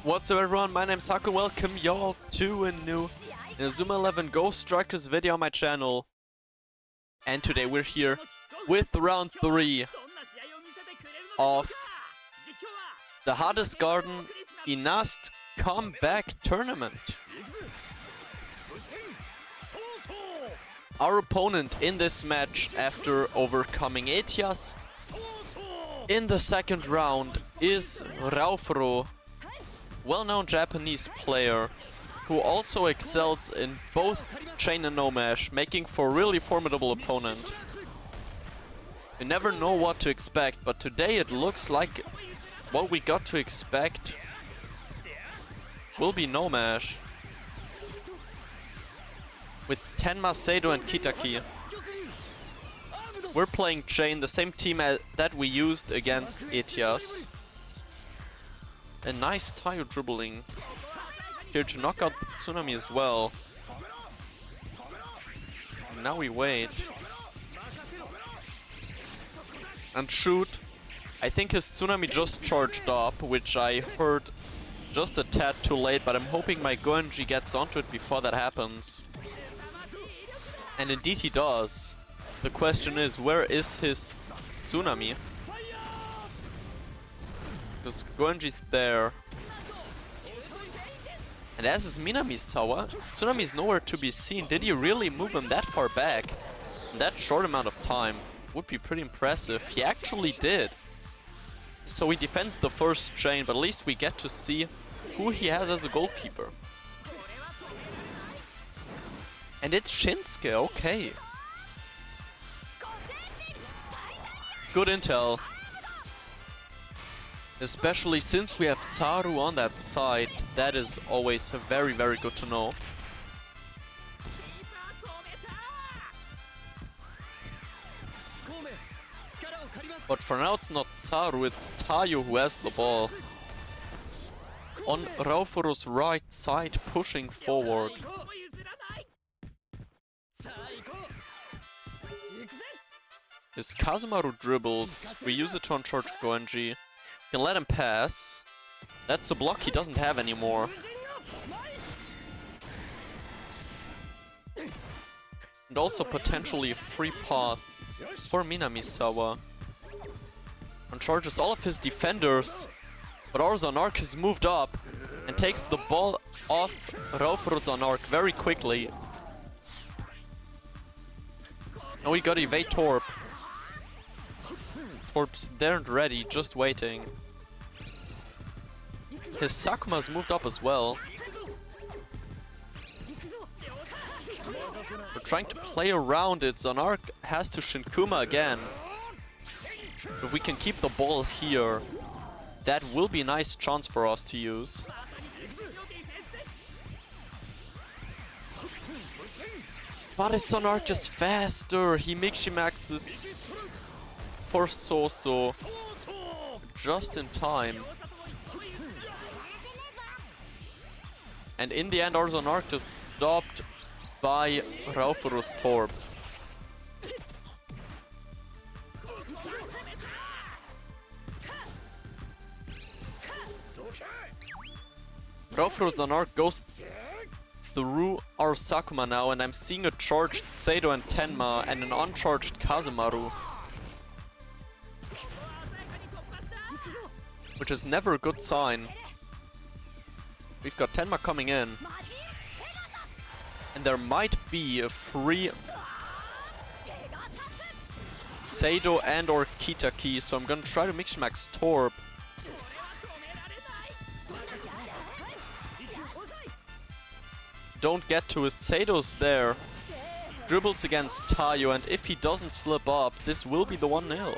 What's up everyone, my name's Haku, welcome y'all to a new Inazuma 11 Ghost Strikers video on my channel. And today we're here with round 3 of the Hades Garden Inast Comeback Tournament. Our opponent in this match, after overcoming Etias in the second round, is Raufuro, well-known Japanese player who also excels in both Chain and No Mash, making for a really formidable opponent. You never know what to expect, but today it looks like what we got to expect will be No Mash. With Tenma, Seido and Kitaki. We're playing Chain, the same team that we used against Etias. A nice Tayo dribbling here to knock out the Tsunami as well. Now we wait. And shoot. I think his Tsunami just charged up, which I heard just a tad too late, but I'm hoping my Goenji gets onto it before that happens. And indeed he does. The question is, where is his Tsunami? Because Goenji's there. And as is Minamisawa, Tsunami's nowhere to be seen. Did he really move him that far back in that short amount of time? Would be pretty impressive. He actually did. So he defends the first chain, but at least we get to see who he has as a goalkeeper. And it's Shinsuke, okay. Good intel. Especially since we have Saru on that side, that is always very, very good to know. But for now it's not Saru, it's Tayo who has the ball. On Raufuro's right side, pushing forward. His Kazumaru dribbles, we use it to uncharge Goenji. Can let him pass. That's a block he doesn't have anymore. And also potentially a free path for Minamisawa. Uncharges all of his defenders, but our Zanark has moved up and takes the ball off Raufuro's Zanark very quickly. Now we gotta evade Torp. Torp's there and ready, just waiting. His Sakuma's moved up as well. We're trying to play around it. Zanark has to Shinkuma again. If we can keep the ball here, that will be a nice chance for us to use. But is Zanark just faster? He Miximaxes for Soso just in time. And in the end, our Zanark is stopped by Raufuro's Torp. Raufuro's Zanark goes through our Sakuma now, and I'm seeing a charged Seido and Tenma and an uncharged Kazumaru. Which is never a good sign. We've got Tenma coming in. And there might be a free Seido and or Kitaki, so I'm gonna try to mix max Torp. Don't get to his Seido's there. Dribbles against Tayo, and if he doesn't slip up, this will be the 1-0.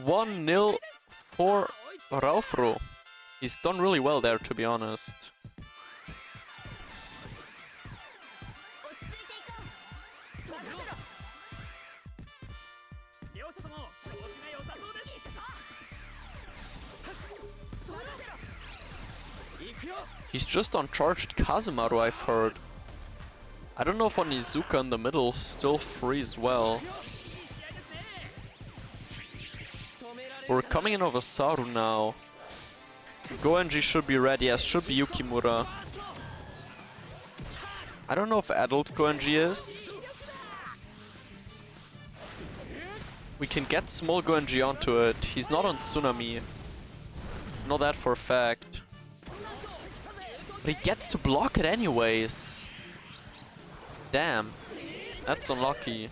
One 0 for Raufuro. He's done really well there, to be honest. He's just uncharged Kazemaru, I've heard. I don't know if Onizuka in the middle still frees well. We're coming in over Saru now. Goenji should be ready, as should be Yukimura. I don't know if adult Goenji is. We can get small Goenji onto it. He's not on Tsunami. Know that for a fact. But he gets to block it anyways. Damn. That's unlucky.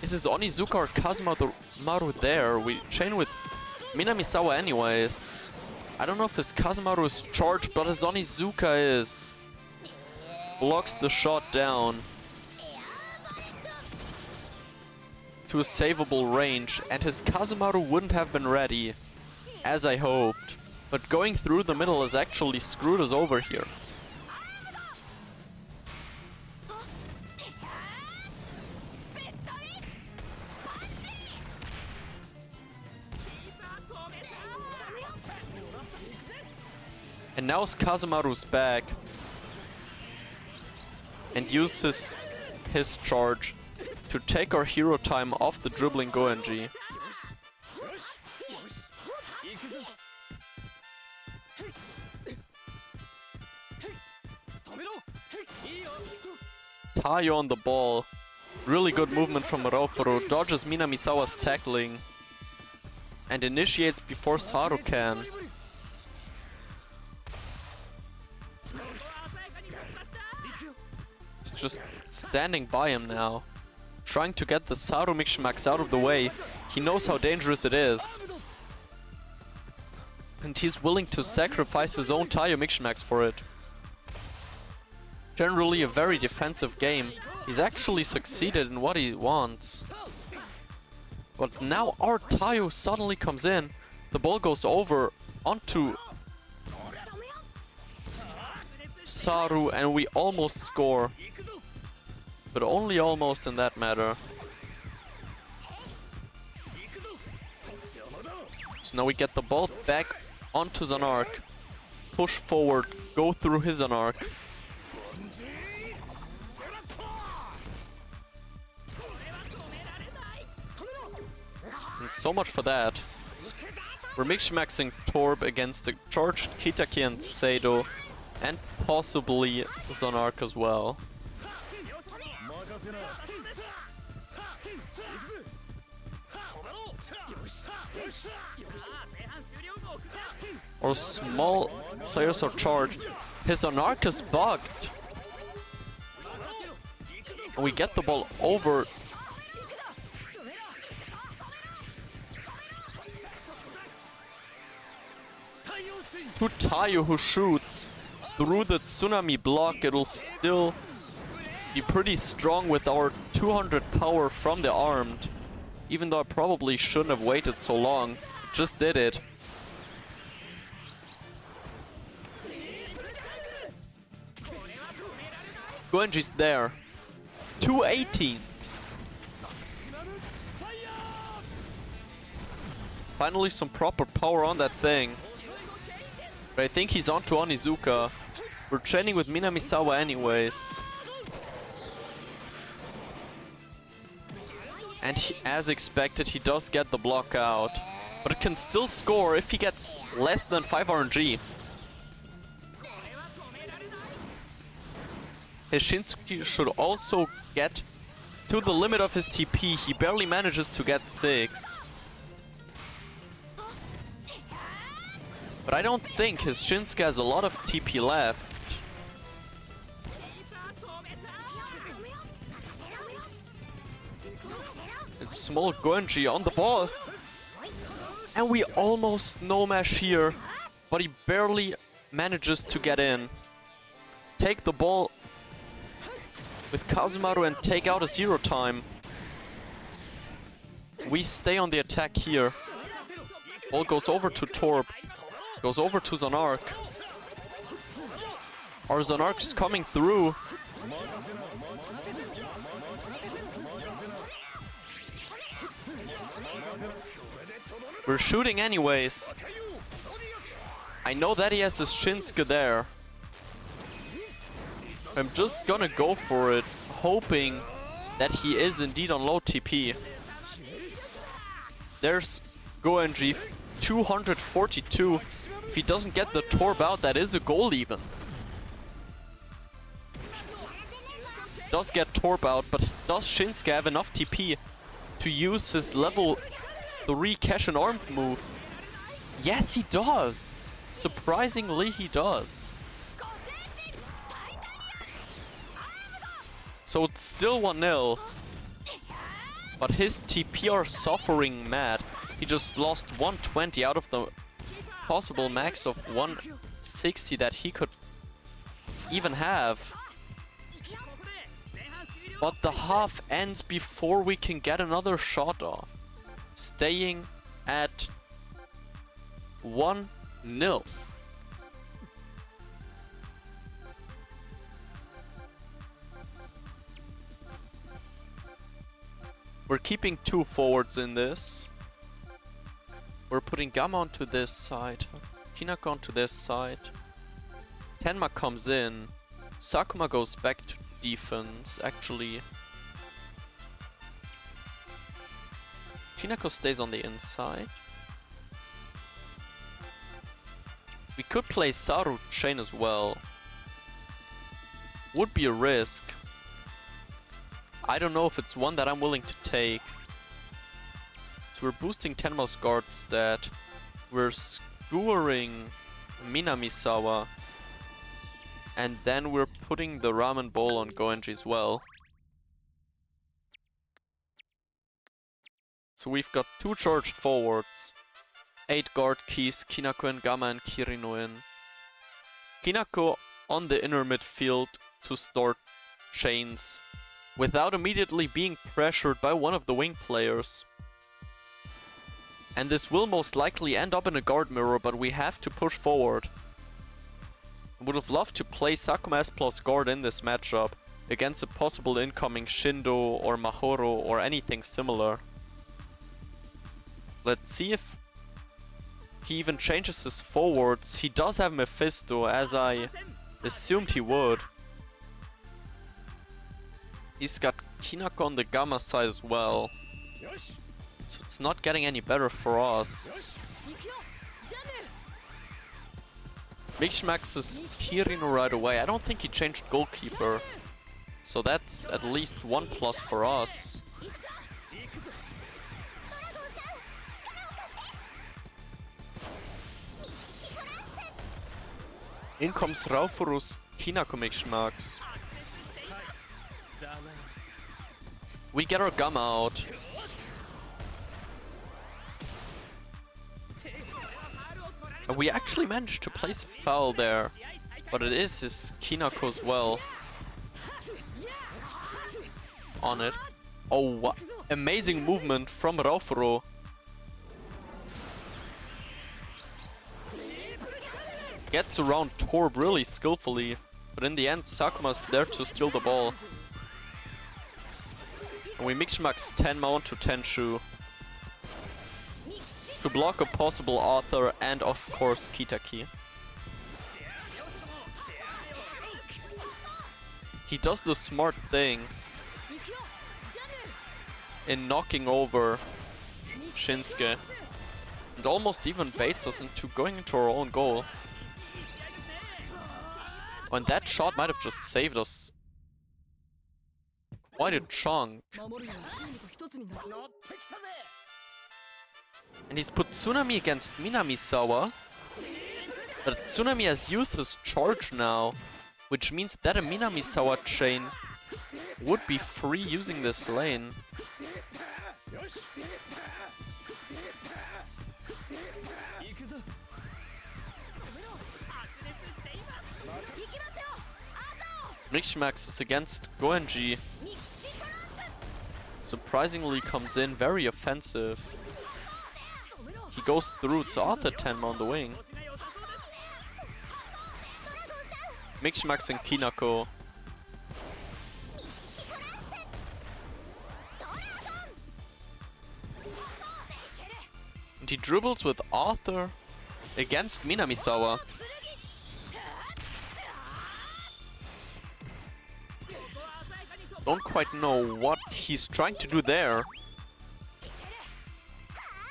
Is this Onizuka or Kazemaru there? We chain with Minamisawa anyways. I don't know if his Kazemaru is charged, but his Onizuka is. Blocks the shot down to a savable range, and his Kazemaru wouldn't have been ready, as I hoped. But going through the middle has actually screwed us over here. And now Kazemaru's back and uses his charge to take our hero time off the dribbling Goenji. Tayo on the ball. Really good movement from Raufuro. Dodges Minamisawa's tackling and initiates before Saru can. He's just standing by him now, trying to get the Saru Mixmax out of the way. He knows how dangerous it is. And he's willing to sacrifice his own Tayo Mixmax for it. Generally a very defensive game. He's actually succeeded in what he wants. But now our Tayo suddenly comes in. The ball goes over onto Saru and we almost score. But only almost in that matter. So now we get the ball back onto Zanark. Push forward, go through his Zanark. And so much for that. We're mix-maxing Torb against the charged Kitaki and Seido. And possibly Zanark as well. Our small players are charged. His Zanark is bugged. And we get the ball over. To Tayo, who shoots through the Tsunami block. It'll still be pretty strong with our 200 power from the armed. Even though I probably shouldn't have waited so long. Just did it. Goenji's there. 280. Finally some proper power on that thing. But I think he's onto Onizuka. We're training with Minamisawa anyways. And he, as expected, he does get the block out. But it can still score if he gets less than 5 RNG. His Shinsuke should also get to the limit of his TP. He barely manages to get 6. But I don't think his Shinsuke has a lot of TP left. It's small Goenji on the ball. And we almost no-mash here. But he barely manages to get in. Take the ball with Kazemaru and take out a 0 time. We stay on the attack here. Ball goes over to Torb. Goes over to Zanark. Our Zanark is coming through. We're shooting anyways. I know that he has his Shinsuke there. I'm just gonna go for it, hoping that he is indeed on low TP. There's Goenji 242. If he doesn't get the Torb out, that is a goal even. Does get Torb out, but does Shinsuke have enough TP to use his level 3 Cash and Armed move? Yes, he does. Surprisingly, he does. So it's still 1-0. But his TP are suffering mad. He just lost 120 out of the possible max of 160 that he could even have. But the half ends before we can get another shot off. Staying at 1-0. We're keeping 2 forwards in this. We're putting Gamma onto this side, Hinako onto this side. Tenma comes in. Sakuma goes back to defense, actually. Hinako stays on the inside. We could play Saru Chain as well. Would be a risk. I don't know if it's one that I'm willing to take. So we're boosting Tenma's guard stat. We're skewering Minamisawa. And then we're putting the Ramen Bowl on Goenji as well. So we've got 2 charged forwards. 8 guard keys, Kinako and Gamma and Kirino in. Kinako on the inner midfield to start chains, without immediately being pressured by one of the wing players. And this will most likely end up in a guard mirror, but we have to push forward. I would have loved to play Sakuma S plus guard in this matchup against a possible incoming Shindo or Mahoro or anything similar. Let's see if he even changes his forwards. He does have Mephisto, as I assumed he would. He's got Kinako on the Gamma side as well. So it's not getting any better for us. Mixmaxes Kirino right away. I don't think he changed goalkeeper. So that's at least 1 plus for us. In comes Raufuro's Hinako Mixmax. We get our Gamma out. And we actually managed to place a foul there. But it is his Kinako as well. On it. Oh, amazing movement from Raufuro. Gets around Torb really skillfully. But in the end, Sakuma's there to steal the ball. And we mix-max Tenma onto Tenshu to block a possible Arthur and of course Kitaki. He does the smart thing in knocking over Shinsuke and almost even baits us into going into our own goal. And that shot might have just saved us quite a chunk. And he's put Tsunami against Minamisawa. But Tsunami has used his charge now, which means that a Minamisawa chain would be free using this lane. Mixmax is against Goenji. Surprisingly comes in very offensive. He goes through to Arthur Tenma on the wing. Mixmax and Kinako. And he dribbles with Arthur against Minamisawa. Don't quite know what he's trying to do there.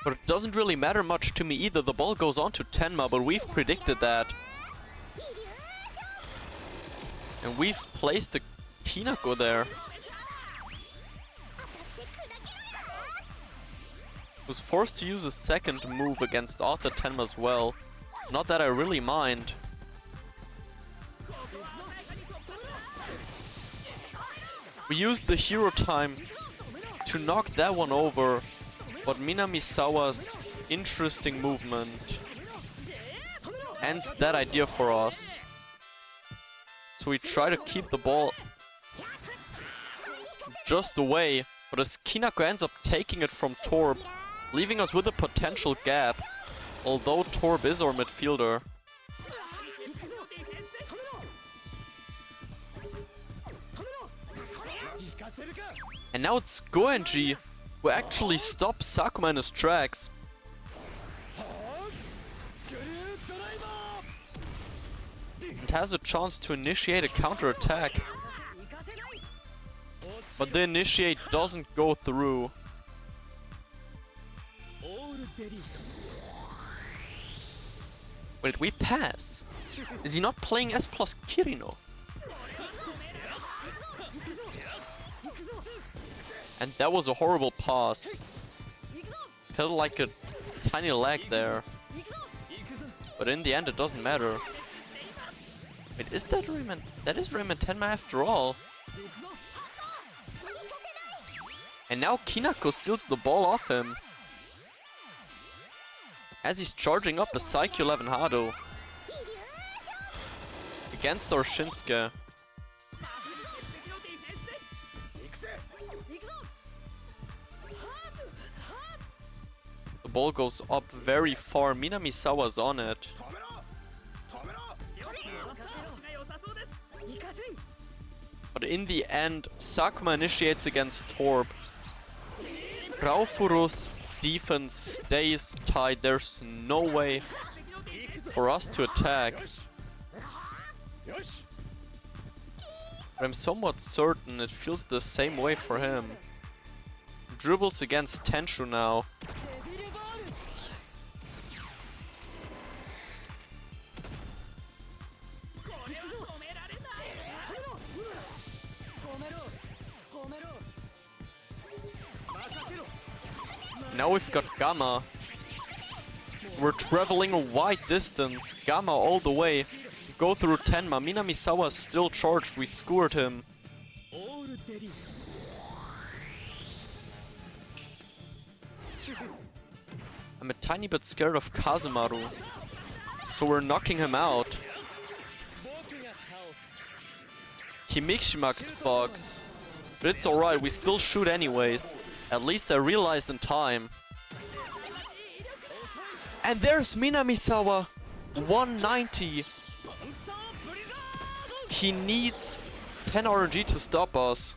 But it doesn't really matter much to me either. The ball goes on to Tenma, but we've predicted that. And we've placed a Kinako there. Was forced to use a second move against Arthur Tenma as well. Not that I really mind. We used the hero time to knock that one over, but Minamisawa's interesting movement ends that idea for us. So we try to keep the ball just away, but as Kinako ends up taking it from Torb, leaving us with a potential gap, although Torb is our midfielder. And now it's Goenji who actually stops Sakuma in his tracks. And has a chance to initiate a counter-attack. But the initiate doesn't go through. Wait, we pass? Is he not playing S plus Kirino? And that was a horrible pass. Felt like a tiny lag there. But in the end it doesn't matter. Wait, is that Rayman? That is Rayman Tenma after all. And now Kinako steals the ball off him. As he's charging up a Psyche 11 Hado. Against our Shinsuke. The ball goes up very far. Minamisawa's on it. But in the end, Sakuma initiates against Torb. Raufuro's defense stays tied. There's no way for us to attack. But I'm somewhat certain it feels the same way for him. Dribbles against Tenshu now. Now we've got Gamma. We're traveling a wide distance. Gamma all the way. Go through Tenma. Minamisawa is still charged. We scored him. I'm a tiny bit scared of Kazemaru. So we're knocking him out. Himikshimax bugs. But it's alright, we still shoot anyways. At least I realized in time. And there's Minamisawa. 190. He needs 10 RNG to stop us.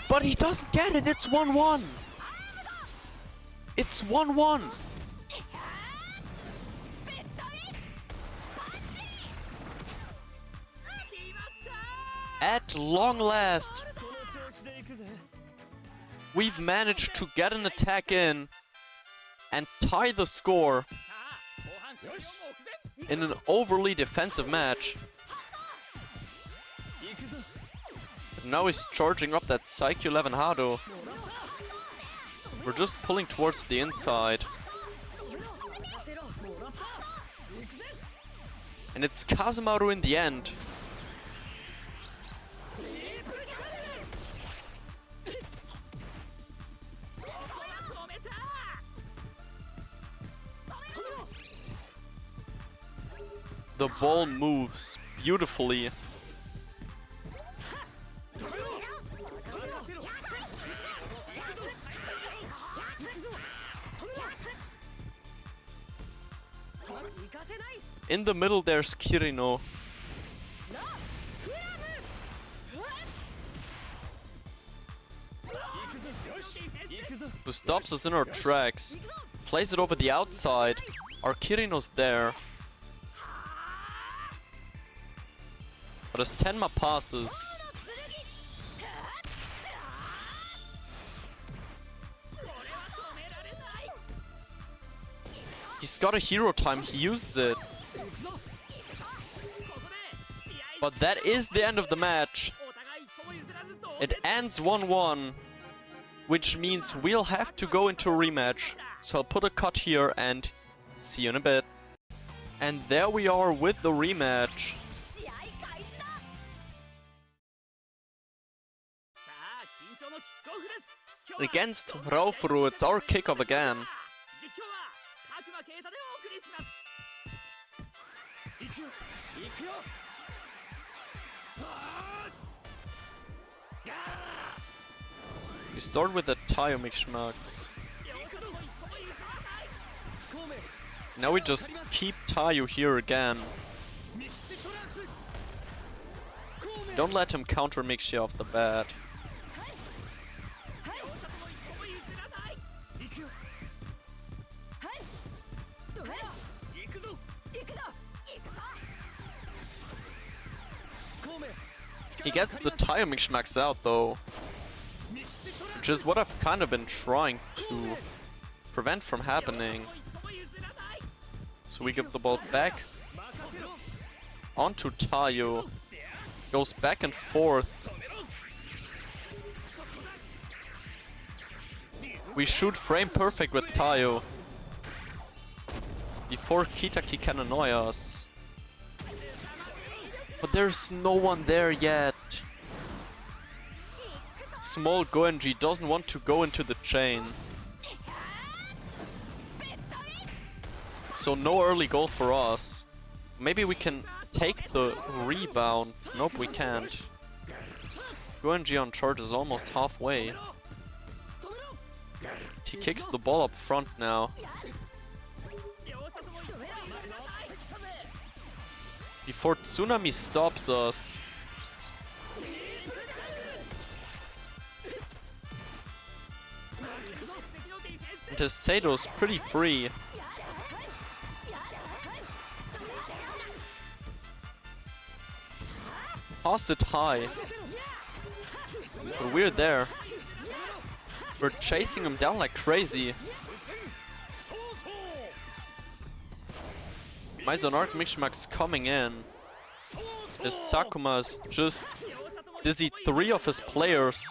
But he doesn't get it. It's 1-1. It's 1-1. At long last, we've managed to get an attack in and tie the score in an overly defensive match. But now he's charging up that Psyche 11 Hado. We're just pulling towards the inside. And it's Kazemaru in the end. The ball moves beautifully. In the middle there's Kirino. who stops us in our tracks, plays it over the outside. Our Kirino's there. But as Tenma passes, he's got a hero time, he uses it. But that is the end of the match. It ends 1-1, which means we'll have to go into a rematch. So I'll put a cut here and see you in a bit. And there we are with the rematch. Against Raufuro, it's our kickoff again. We start with the Tayo Mixmax. Now we just keep Tayo here again. Don't let him counter Mixia off the bat. He gets the Tayo Mixmax out though, which is what I've kind of been trying to prevent from happening. So we give the ball back onto Tayo. Goes back and forth. We shoot frame perfect with Tayo before Kitaki can annoy us. But there's no one there yet. Small Goenji doesn't want to go into the chain. So no early goal for us. Maybe we can take the rebound. Nope, we can't. Goenji on charge is almost halfway. He kicks the ball up front now. Before Tsunami stops us. And his Sato's pretty free. Toss it high. But we're there. We're chasing him down like crazy. My Zonarch Mixmax coming in. His Sakuma's just dizzy 3 of his players.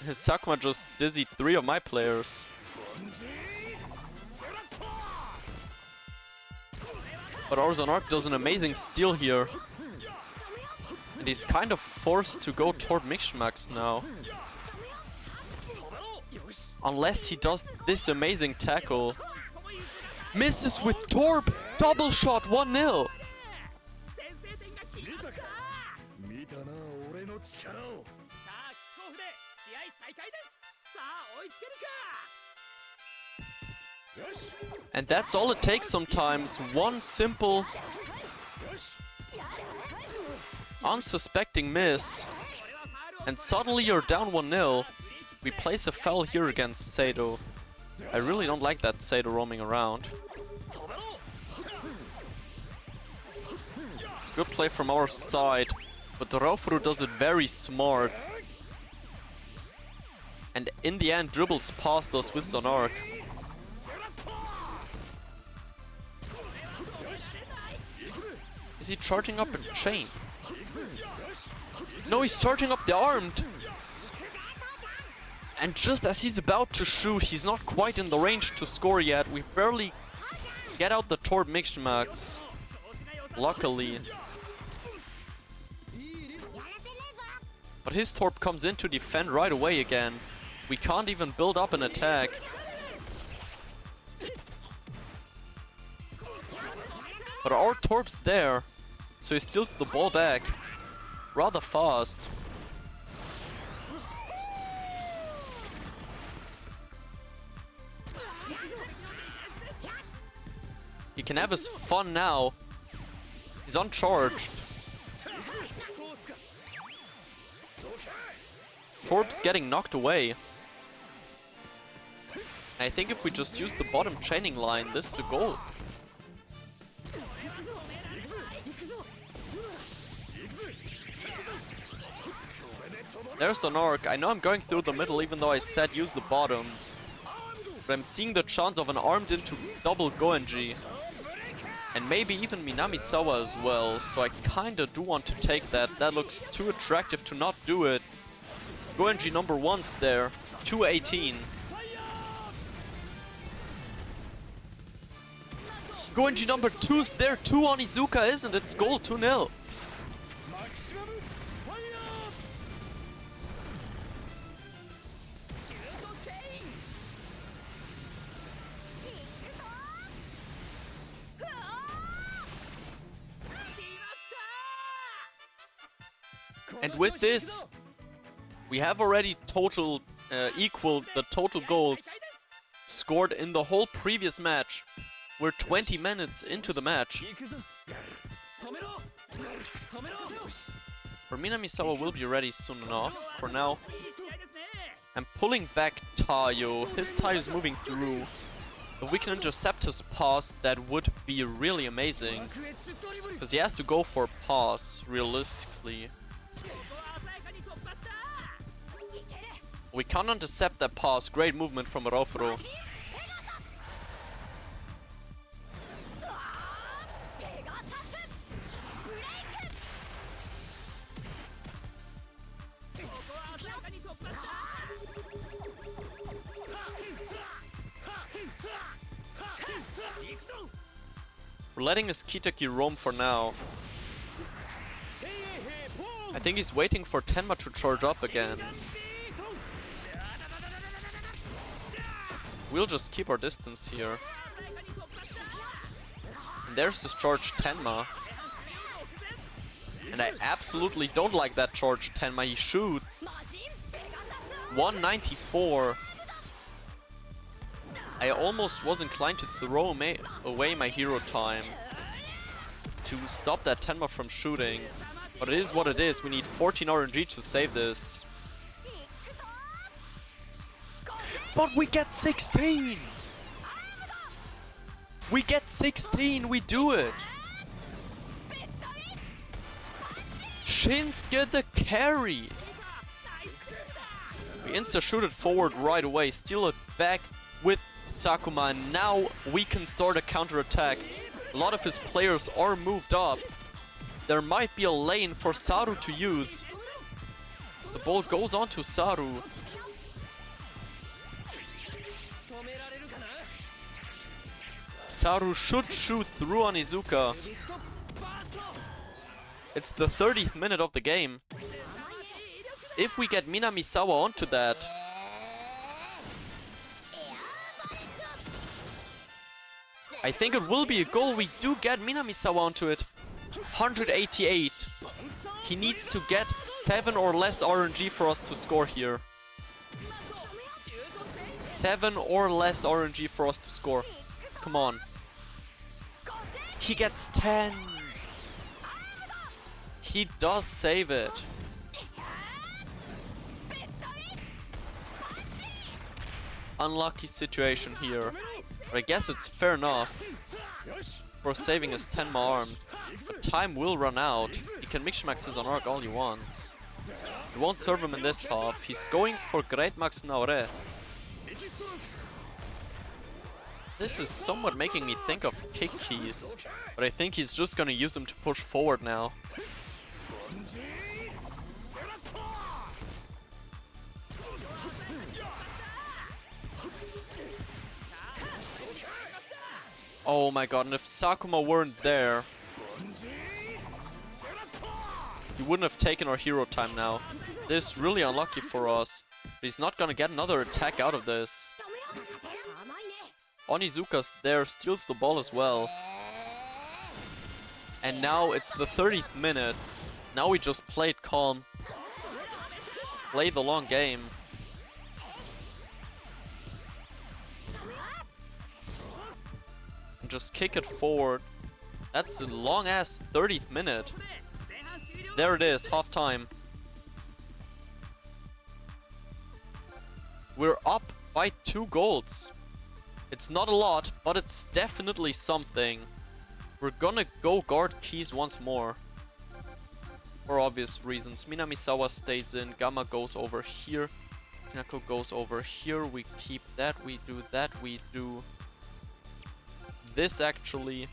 His Sakuma just dizzy 3 of my players. But our Zonarch does an amazing steal here. And he's kind of forced to go toward Mixmax now. Unless he does this amazing tackle. Misses with Torb! Double shot, 1-0! And that's all it takes sometimes. One simple, unsuspecting miss. And suddenly you're down 1-0. We place a foul here against Sato. I really don't like that Sato roaming around. Good play from our side, but Raufuro does it very smart. And in the end dribbles past us with Zonarch. Is he charging up a chain? No, he's charging up the armed! And just as he's about to shoot, he's not quite in the range to score yet. We barely get out the Torb Mixmax. Luckily. But his Torb comes in to defend right away again. We can't even build up an attack. But our Torb's there, so he steals the ball back rather fast. He can have his fun now. He's uncharged. Torp's getting knocked away. I think if we just use the bottom chaining line, this is a goal. There's an arc. I know I'm going through the middle even though I said use the bottom. But I'm seeing the chance of an armed into double Goenji. And maybe even Minamisawa as well. So I kinda do want to take that. That looks too attractive to not do it. Goenji number 1's there. 218. Goenji number 2's there too on Izuka, isn't it? It's goal 2-0. And with this, we have already equaled the total goals scored in the whole previous match. We're 20 minutes into the match. For Minamisawa will be ready soon enough. For now, I'm pulling back Tayo. His Tayo is moving through. If we can intercept his pass, that would be really amazing. Because he has to go for a pass, realistically. We can't intercept that pass. Great movement from Raufuro. We're letting his Kitaki roam for now. I think he's waiting for Tenma to charge up again. We'll just keep our distance here. And there's his charge Tenma. And I absolutely don't like that charge Tenma. He shoots. 194. I almost was inclined to throw away my hero time to stop that Tenma from shooting. But it is what it is. We need 14 RNG to save this. But we get 16! We get 16! We do it! Shinsuke the carry! We insta-shoot it forward right away, steal it back with Sakuma, and now we can start a counter-attack. A lot of his players are moved up. There might be a lane for Saru to use. The ball goes on to Saru. Saru should shoot through on Izuka. It's the 30th minute of the game. If we get Minamisawa onto that, I think it will be a goal. We do get Minamisawa onto it. 188. He needs to get 7 or less RNG for us to score here. 7 or less RNG for us to score. Come on. He gets 10. He does save it. Unlucky situation here. But I guess it's fair enough for saving his Tenma armed. But time will run out. He can mix max his on arc all he wants. It won't serve him in this half. He's going for Great Max Naore. This is somewhat making me think of kick keys, but I think he's just gonna use them to push forward now. Oh my god, and if Sakuma weren't there, he wouldn't have taken our hero time now. This is really unlucky for us, but he's not gonna get another attack out of this. Onizuka's there, steals the ball as well. And now it's the 30th minute. Now we just play it calm. Play the long game. And just kick it forward. That's a long ass 30th minute. There it is, half time. we're up by 2 golds. It's not a lot, but it's definitely something. We're gonna go guard keys once more. For obvious reasons. Minamisawa stays in, Gamma goes over here. Kinako goes over here, we keep that, we do that, we do this actually.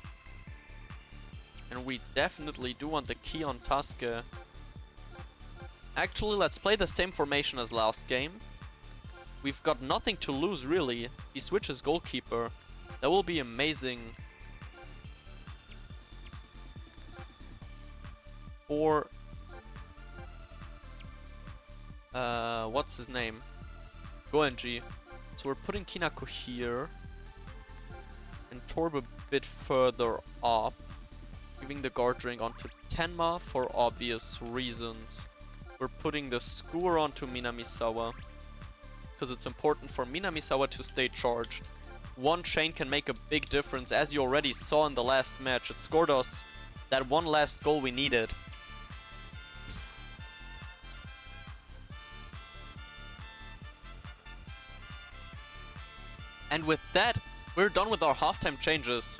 And we definitely do want the key on Tasuke. Actually, let's play the same formation as last game. We've got nothing to lose really. He switches goalkeeper. That will be amazing. For what's his name? Goenji. So we're putting Kinako here. And Torb a bit further up. Giving the guard ring onto Tenma for obvious reasons. We're putting the skewer onto Minamisawa. Because it's important for Minamisawa to stay charged. One chain can make a big difference, as you already saw in the last match. It scored us that one last goal we needed. And with that, we're done with our halftime changes.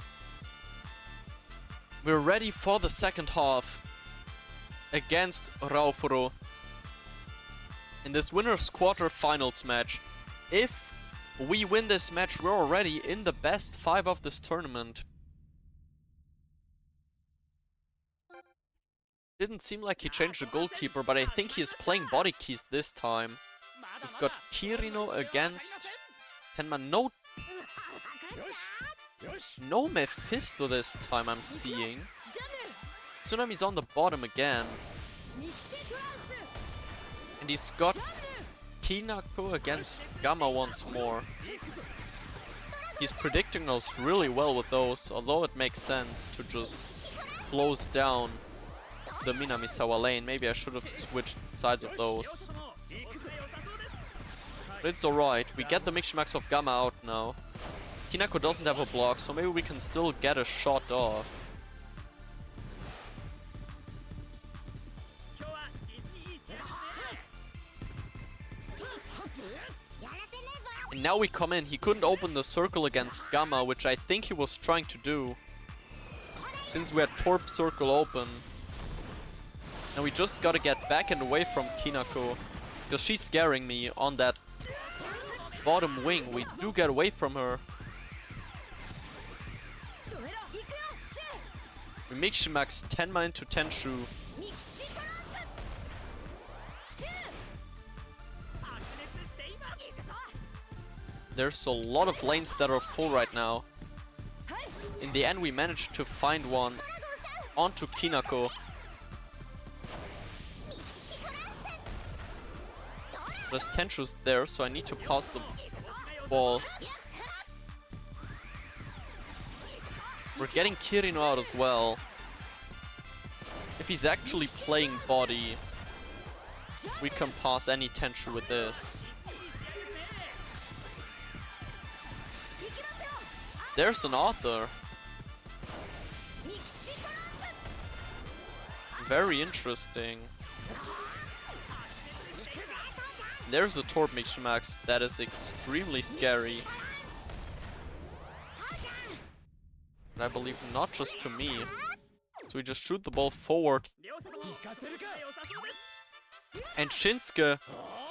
We're ready for the second half against Raufuro in this winners quarter-finals match. If we win this match, we're already in the best 5 of this tournament. Didn't seem like he changed the goalkeeper, but I think he is playing body keys this time. We've got Kirino against Tenma. No Mephisto this time, I'm seeing. Tsunami's on the bottom again. And he's got Kinako against Gamma once more. He's predicting us really well with those, although it makes sense to just close down the Minamisawa lane. Maybe I should have switched sides of those. But it's alright, we get the Mixmax of Gamma out now. Kinako doesn't have a block, so maybe we can still get a shot off. And now we come in. He couldn't open the circle against Gamma, which I think he was trying to do. Since we had Torp circle open. Now we just gotta get back and away from Kinako. Because she's scaring me on that bottom wing. We do get away from her. We Mixmax Tenma into Tenshu. There's a lot of lanes that are full right now. In the end we managed to find one onto Kinako. There's Tenshu's there, so I need to pass the ball. We're getting Kirino out as well. If he's actually playing body, we can pass any Tenshu with this. There's an Arthur. Very interesting. There's a Torp Mixmax that is extremely scary. And I believe not just to me. So we just shoot the ball forward. And Shinsuke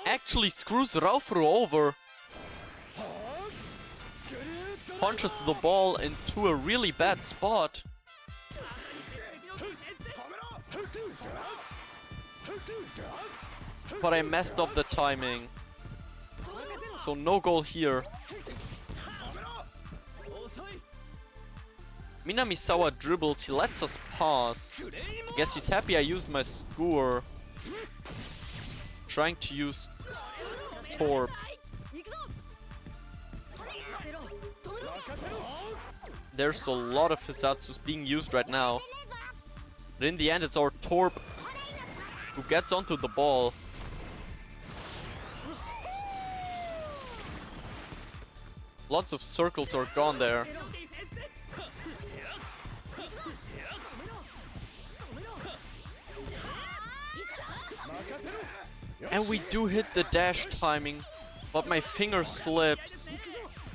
actually screws Raufuro over. Punches the ball into a really bad spot. But I messed up the timing. So no goal here. Minamisawa dribbles, he lets us pass. I guess he's happy I used my skewer. Trying to use Torp. There's a lot of Hisatsus being used right now. But in the end it's our Torp who gets onto the ball. Lots of circles are gone there. And we do hit the dash timing, But my finger slips,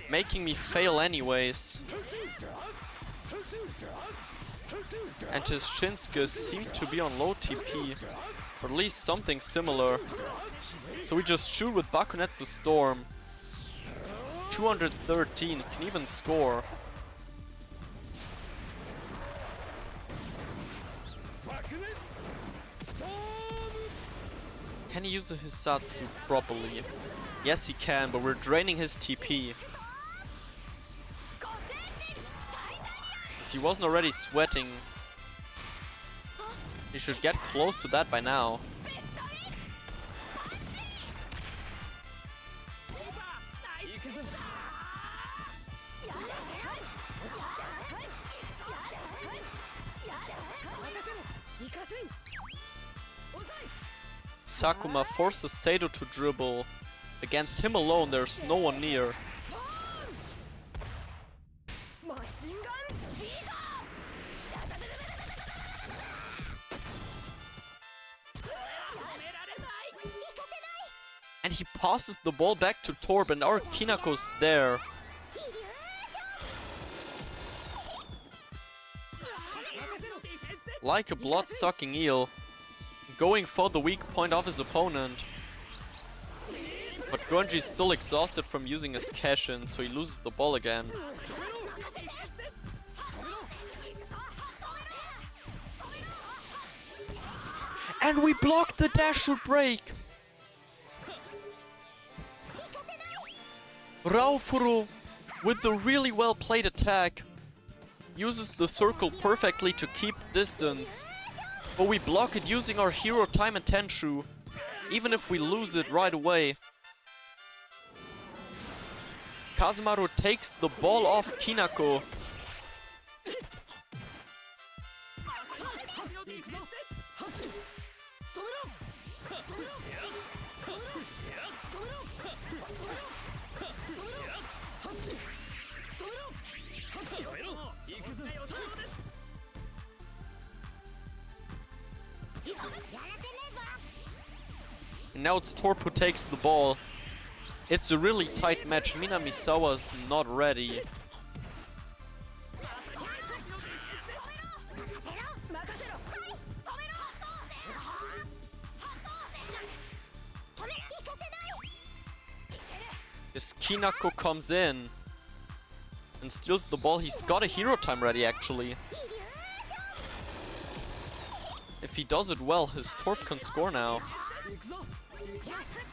making me fail anyways. And his Shinsuke seemed to be on low TP, or at least something similar. So we just shoot with Bakunetsu Storm. 213, can even score. Can he use a Hisatsu properly? Yes he can, but we're draining his TP. If he wasn't already sweating, he should get close to that by now. Sakuma forces Seido to dribble. Against him alone, there's no one near. And he passes the ball back to Torb, and our Kinako's there. Like a blood-sucking eel, going for the weak point of his opponent. But Goenji's still exhausted from using his cash-in, so he loses the ball again. And we blocked the dash shoot break! Raufuro, with the really well played attack, uses the circle perfectly to keep distance. But we block it using our hero time and Tenshu, even if we lose it right away. Kazemaru takes the ball off Kinako. And now it's Torp who takes the ball. It's a really tight match. Minamisawa's not ready. His Kinako comes in and steals the ball. He's got a hero time ready actually. If he does it well, his Torp can score now.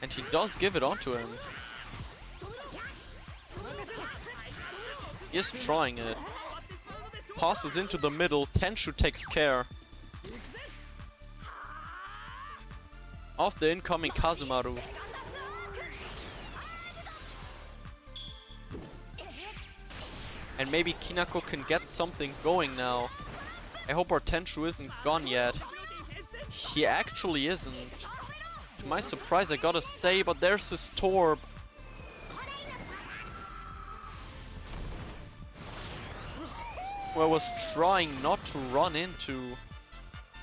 And he does give it onto him. He is trying it. Passes into the middle. Tenshu takes care of the incoming Kazemaru. And maybe Kinako can get something going now. I hope our Tenshu isn't gone yet. He actually isn't. To my surprise, I gotta say, but there's his Torb. Who I was trying not to run into.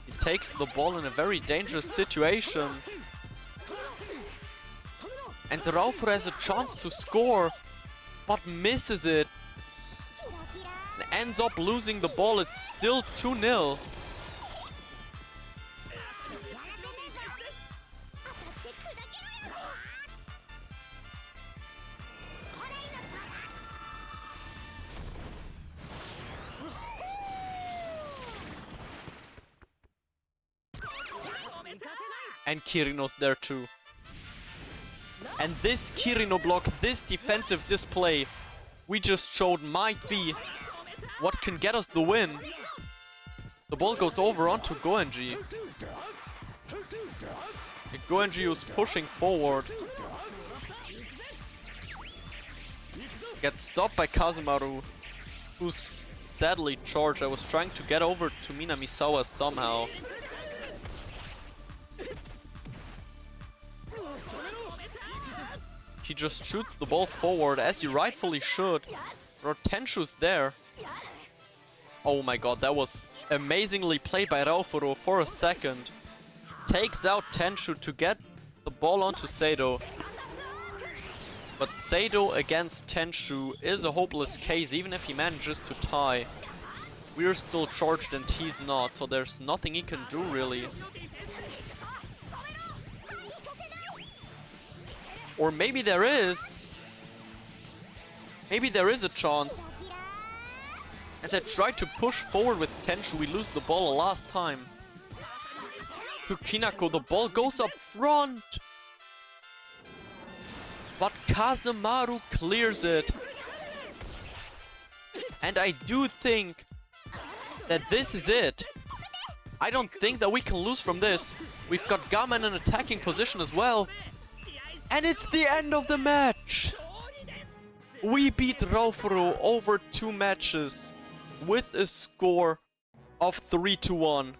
He takes the ball in a very dangerous situation. And Raufuro has a chance to score, but misses it. And ends up losing the ball. It's still 2-0. And Kirino's there too. And this Kirino block, this defensive display we just showed might be what can get us the win. The ball goes over onto Goenji. And Goenji is pushing forward. Gets stopped by Kazemaru, who's sadly charged. I was trying to get over to Minamisawa somehow. He just shoots the ball forward, as he rightfully should. Tenshu's there. Oh my god, that was amazingly played by Raufuro for a second. Takes out Tenshu to get the ball onto Seido. But Sado against Tenshu is a hopeless case, even if he manages to tie. We're still charged and he's not, so there's nothing he can do really. Or maybe there is. Maybe there is a chance. As I tried to push forward with Tenshu, we lose the ball last time. To Kinako, the ball goes up front. But Kazemaru clears it. And I do think that this is it. I don't think that we can lose from this. We've got Gama in an attacking position as well. And it's the end of the match. We beat Raufuro over 2 matches with a score of 3-1.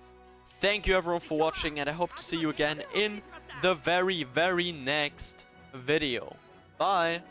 Thank you everyone for watching, and I hope to see you again in the very next video. Bye.